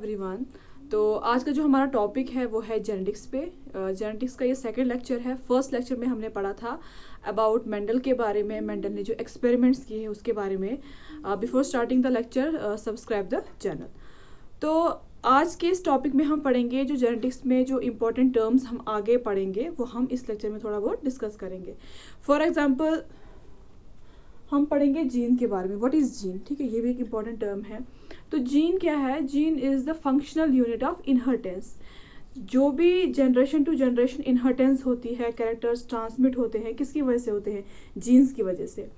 Everyone. तो आज का जो हमारा टॉपिक है वो है जेनेटिक्स पे। जेनेटिक्स का ये सेकंड लेक्चर है। फर्स्ट लेक्चर में हमने पढ़ा था अबाउट मेंडल के बारे में, मेंडल ने जो एक्सपेरिमेंट्स किए हैं उसके बारे में। Before starting the lecture subscribe the channel. तो आज के इस टॉपिक में हम पढ़ेंगे जो जेनेटिक्स में जो इम्पोर्टेंट टर्म्स हम आगे पढ़ेंगे वो हम इस लेक्चर में थोड़ा बहुत डिस्कस करेंगे। फॉर एग्जाम्पल हम पढ़ेंगे जीन के बारे में। What is gene? ठीक है, ये भी एक इम्पॉर्टेंट टर्म है। तो जीन क्या है? Gene is the functional unit of inheritance. जो भी जनरेशन टू जनरेशन इनहेरिटेंस होती है, कैरेक्टर्स ट्रांसमिट होते हैं, किसकी वजह से होते हैं? जीन्स की वजह से।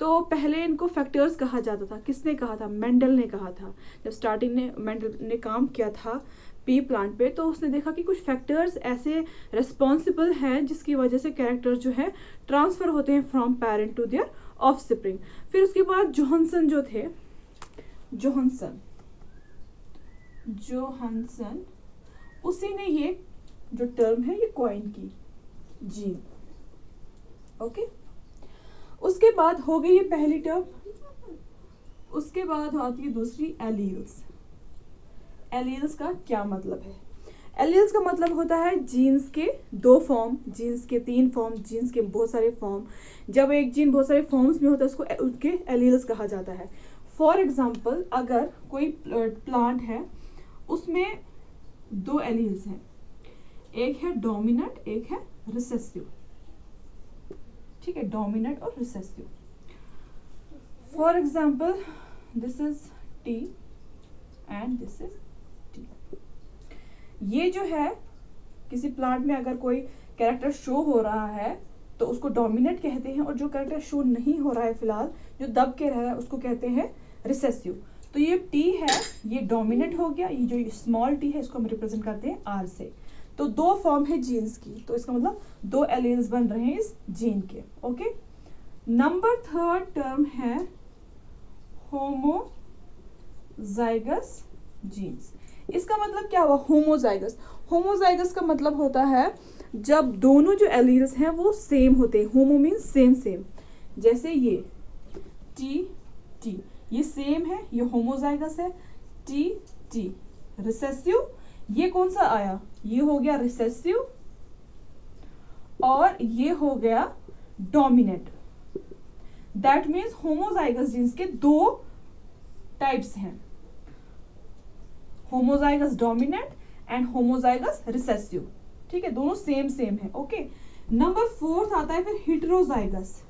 तो पहले इनको फैक्टर्स कहा जाता था। किसने कहा था? मेंडल ने कहा था। जब स्टार्टिंग में मेंडल ने काम किया था पी प्लांट पे, तो उसने देखा कि कुछ फैक्टर्स ऐसे रिस्पॉन्सिबल हैं जिसकी वजह से कैरेक्टर्स जो है ट्रांसफर होते हैं from parent to their offspring. फिर उसके बाद जोहानसन जो थे, जोहानसन उसी ने ये जो टर्म है ये कॉइन की, जीन। ओके, उसके बाद हो गई ये पहली टर्म। उसके बाद आती है दूसरी, एलील्स। एलील्स का क्या मतलब है? एलील्स का मतलब होता है जीन्स के दो फॉर्म, जीन्स के तीन फॉर्म, जीन्स के बहुत सारे फॉर्म। जब एक जीन बहुत सारे फॉर्म्स में होता है उसको उनके एलील्स कहा जाता है। फॉर एग्जाम्पल, अगर कोई प्लांट है उसमें दो एलील्स हैं, एक है डोमिनेंट, एक है रिसेसिव। ठीक है, डोमिनेंट और recessive. For example, this is T and this is T. ये जो है किसी प्लांट में अगर कोई कैरेक्टर शो हो रहा है तो उसको डोमिनेंट कहते हैं, और जो कैरेक्टर शो नहीं हो रहा है फिलहाल, जो दब के रहा है, उसको कहते हैं रिसेसिव। तो ये टी है, ये डोमिनेंट हो गया। ये जो स्मॉल टी है इसको हम रिप्रेजेंट करते हैं आर से। तो दो फॉर्म है जीन्स की, तो इसका मतलब दो एलील्स बन रहे हैं इस जीन के। ओके, नंबर थर्ड टर्म है होमोजाइगस जीन्स। इसका मतलब क्या हुआ? होमोजाइगस। होमोजाइगस का मतलब होता है जब दोनों जो एलील्स हैं वो सेम होते हैं। होमो मीन्स सेम सेम। जैसे ये टी टी, ये सेम है, ये होमोजाइगस है। टी टी रिसेसिव, ये कौन सा आया? ये हो गया रिसेसिव, और ये हो गया dominant. That means homozygous genes के दो टाइप्स हैं, homozygous dominant and homozygous recessive. ठीक है, दोनों सेम सेम है। ओके, नंबर फोर्थ आता है फिर हेटेरोजाइगस।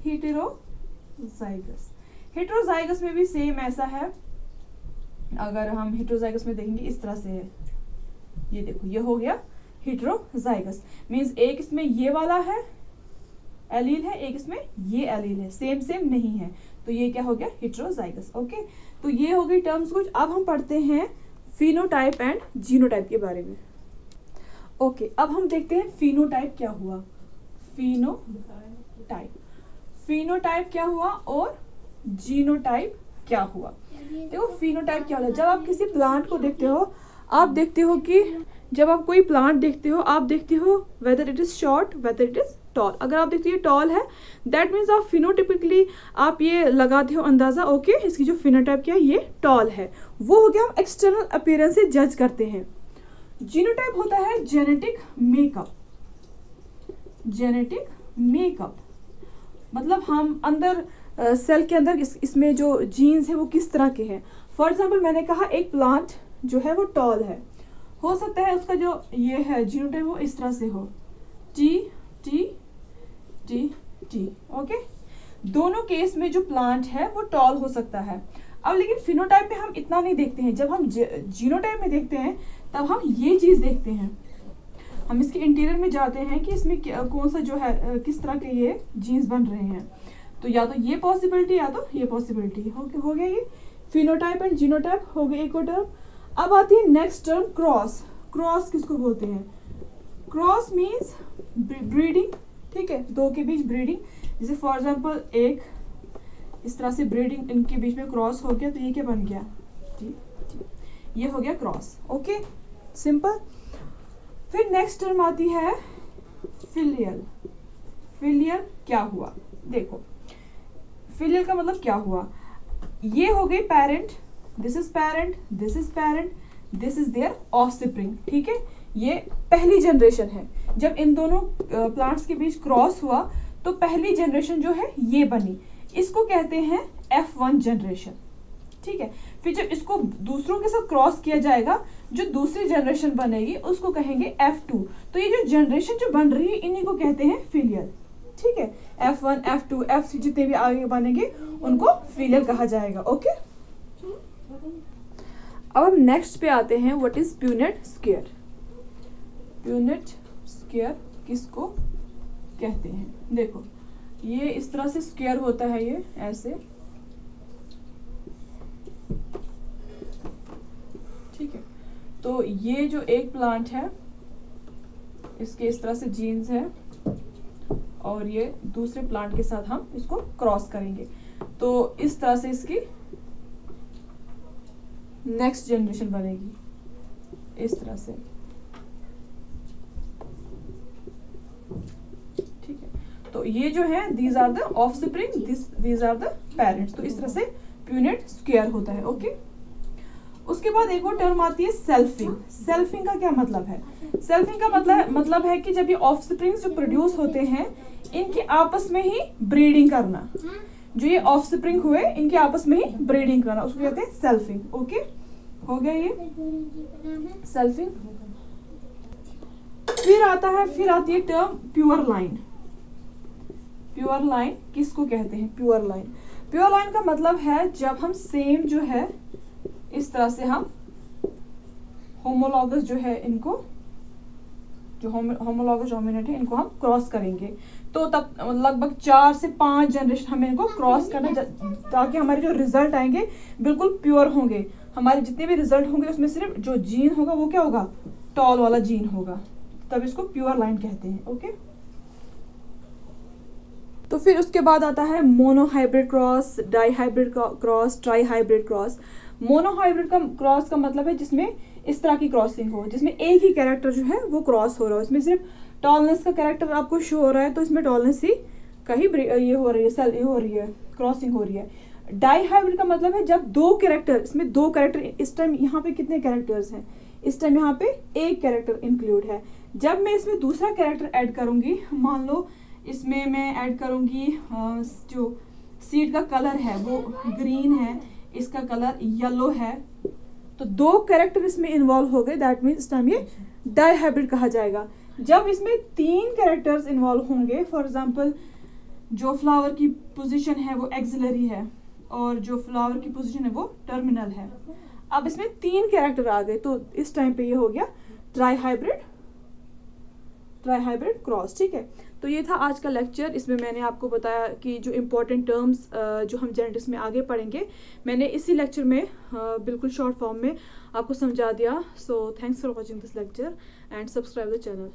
हेटेरोजाइगस, हेटेरोजाइगस में भी सेम ऐसा है। अगर हम हेटेरोजाइगस में देखेंगे इस तरह से है, ये देखो, ये हो गया हेटेरोजाइगस। मीन्स एक इसमें ये वाला है एलील है, एक इसमें ये एलील है, सेम सेम नहीं है, तो ये क्या हो गया? हेटेरोजाइगस। ओके, तो ये हो गई टर्म्स कुछ। अब हम पढ़ते हैं फिनोटाइप एंड जीनोटाइप के बारे में। ओके, अब हम देखते हैं फिनोटाइप क्या हुआ। फिनोटाइप क्या हुआ और जीनोटाइप क्या हुआ। देखो, फिनोटाइप क्या होता है? जब आप किसी प्लांट को देखते हो, आप देखते हो कि जब आप कोई प्लांट देखते हो, आप देखते हो whether it is short, whether it is tall. अगर आप देखते हो ये टॉल है, दैट मीन्स आप फिनोटिपिकली आप ये लगाते हो अंदाजा, ओके इसकी जो फिनोटाइप क्या है, ये टॉल है। वो हो गया, हम एक्सटर्नल अपीयरेंस से जज करते हैं। जीनोटाइप होता है जेनेटिक मेकअप। जेनेटिक मेकअप मतलब हम अंदर सेल के अंदर इसमें जो जीन्स है वो किस तरह के हैं। फॉर एग्जाम्पल, मैंने कहा एक प्लांट जो है वो टॉल है, हो सकता है उसका जो ये है जीनोटाइप वो इस तरह से हो, T T T T. Okay, दोनों केस में जो प्लांट है वो टॉल हो सकता है। अब लेकिन फिनोटाइप में हम इतना नहीं देखते हैं। जब हम जीनोटाइप में देखते हैं तब हम ये चीज देखते हैं, हम इसके इंटीरियर में जाते हैं कि इसमें कौन सा जो है किस तरह के ये जीन्स बन रहे हैं। तो या तो ये पॉसिबिलिटी या तो ये पॉसिबिलिटी। हो गया ये फिनोटाइप एंड जीनोटाइप हो गया एक और टर्म। अब आती है नेक्स्ट टर्म, क्रॉस। क्रॉस किसको बोलते हैं? Cross means breeding. ठीक है, दो के बीच ब्रीडिंग। जैसे फॉर एग्जाम्पल, एक इस तरह से ब्रीडिंग, इनके बीच में क्रॉस हो गया, तो ये क्या बन गया? ये हो गया क्रॉस। Okay, simple. फिर नेक्स्ट टर्म आती है फिलियल। फिलियल क्या हुआ? देखो, फिलियल का मतलब क्या हुआ? ये हो गई parent, this is parent, this is parent, this is there offspring, ठीक है। ये पहली जनरेशन है। जब इन दोनों प्लांट्स के बीच क्रॉस हुआ तो पहली जनरेशन जो है ये बनी, इसको कहते हैं F1 जनरेशन, ठीक है। फिर जब इसको दूसरों के साथ क्रॉस किया जाएगा, जो दूसरी जनरेशन बनेगी उसको कहेंगे F2। तो ये जो जनरेशन जो बन रही है इन्हीं को कहते हैं फिलियल, ठीक है। F1, F2, F3 जितने भी आगे बनेंगे उनको फिलियल कहा जाएगा, ओके। अब हम नेक्स्ट पे आते हैं, what is Punnett square. Punnett square किसको कहते हैं? देखो ये इस तरह से स्क्वायर होता है, ये ऐसे, ठीक है। तो ये जो एक प्लांट है इसके इस तरह से जीन्स है और ये दूसरे प्लांट के साथ हम इसको क्रॉस करेंगे, तो इस तरह से इसकी नेक्स्ट जनरेशन बनेगी, इस तरह से, ठीक है। तो ये जो है these are the offspring, these are the parents. तो इस तरह से प्यूनेट स्क्वायर होता है, ओके। उसके बाद एक और टर्म आती है सेल्फिंग। सेल्फिंग का क्या मतलब है? सेल्फिंग का मतलब है कि जब ये ऑफस्प्रिंग्स जो प्रोड्यूस होते हैं इनके आपस में ही ब्रीडिंग करना, जो ये ऑफस्प्रिंग हुए इनके आपस में ही ब्रीडिंग करना, उसको कहते हैं सेल्फिंग, ओके। हो गया ये सेल्फिंग। फिर आती है term pure line. Pure line किसको कहते हैं? प्योर लाइन, प्योर लाइन का मतलब है जब हम सेम जो है इस तरह से हम होमोलॉगस जो है इनको, जो होमोलॉगस डोमिनेट है इनको हम क्रॉस करेंगे, तो तब लगभग 4 से 5 जनरेशन हमें इनको क्रॉस करना, ताकि हमारे जो रिजल्ट आएंगे बिल्कुल प्योर होंगे। हमारे जितने भी रिजल्ट होंगे उसमें सिर्फ जो जीन होगा वो क्या होगा? टॉल वाला जीन होगा, तब इसको प्योर लाइन कहते हैं, ओके। तो फिर उसके बाद आता है monohybrid cross, dihybrid cross, trihybrid cross. Monohybrid का क्रॉस का मतलब है जिसमें इस तरह की क्रॉसिंग हो, जिसमें एक ही कैरेक्टर जो है वो क्रॉस हो रहा है, इसमें सिर्फ टॉलनेस का कैरेक्टर आपको शो हो रहा है, तो इसमें टॉलनेस ही कहीं ये हो रही है, क्रॉसिंग हो रही है। डाईहाइब्रिड का मतलब है जब दो कैरेक्टर, इसमें दो कैरेक्टर, इस टाइम यहाँ पे कितने कैरेक्टर्स हैं? इस टाइम यहाँ पे एक कैरेक्टर इंक्लूड है। जब मैं इसमें दूसरा कैरेक्टर ऐड करूंगी, मान लो इसमें मैं ऐड करूंगी जो सीड का कलर है वो ग्रीन है, इसका कलर येलो है, तो दो कैरेक्टर इसमें इन्वॉल्व हो गए, दैट मीन्स इस टाइम ये डाईहाइब्रिड कहा जाएगा। जब इसमें 3 कैरेक्टर्स इन्वॉल्व होंगे, फॉर एग्जांपल जो फ्लावर की पोजीशन है वो एक्सिलरी है और जो फ्लावर की पोजीशन है वो टर्मिनल है, अब इसमें 3 कैरेक्टर आ गए, तो इस टाइम पे ये हो गया ट्राईहाइब्रिड क्रॉस, ठीक है। तो ये था आज का लेक्चर। इसमें मैंने आपको बताया कि जो इम्पोर्टेंट टर्म्स जो हम जेनेटिक्स में आगे पढ़ेंगे, मैंने इसी लेक्चर में बिल्कुल शॉर्ट फॉर्म में आपको समझा दिया। So thanks for watching this lecture and subscribe the channel.